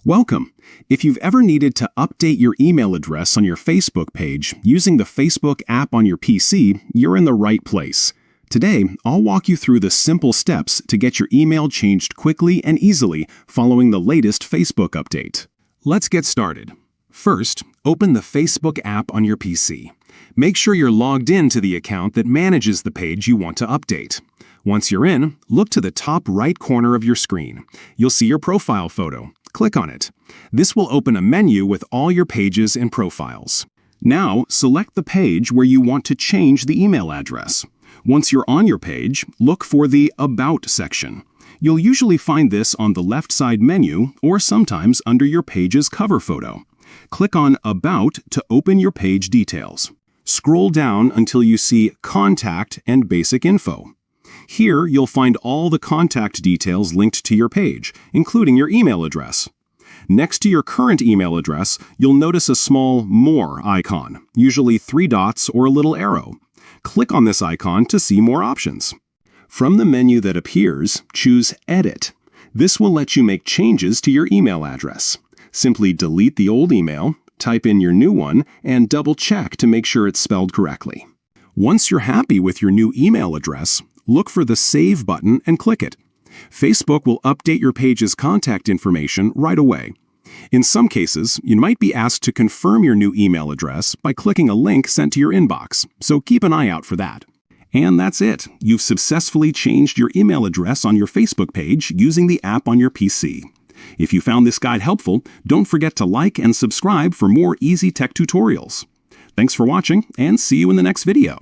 Welcome! If you've ever needed to update your email address on your Facebook page using the Facebook app on your PC, you're in the right place. Today, I'll walk you through the simple steps to get your email changed quickly and easily following the latest Facebook update. Let's get started. First, open the Facebook app on your PC. Make sure you're logged in to the account that manages the page you want to update. Once you're in, look to the top right corner of your screen. You'll see your profile photo. Click on it. This will open a menu with all your pages and profiles. Now, select the page where you want to change the email address. Once you're on your page, look for the About section. You'll usually find this on the left side menu or sometimes under your page's cover photo. Click on About to open your page details. Scroll down until you see Contact and Basic Info. Here, you'll find all the contact details linked to your page, including your email address. Next to your current email address, you'll notice a small More icon, usually 3 dots or a little arrow. Click on this icon to see more options. From the menu that appears, choose Edit. This will let you make changes to your email address. Simply delete the old email, type in your new one, and double-check to make sure it's spelled correctly. Once you're happy with your new email address, look for the Save button and click it. Facebook will update your page's contact information right away. In some cases, you might be asked to confirm your new email address by clicking a link sent to your inbox, so keep an eye out for that. And that's it. You've successfully changed your email address on your Facebook page using the app on your PC. If you found this guide helpful, don't forget to like and subscribe for more easy tech tutorials. Thanks for watching, and see you in the next video.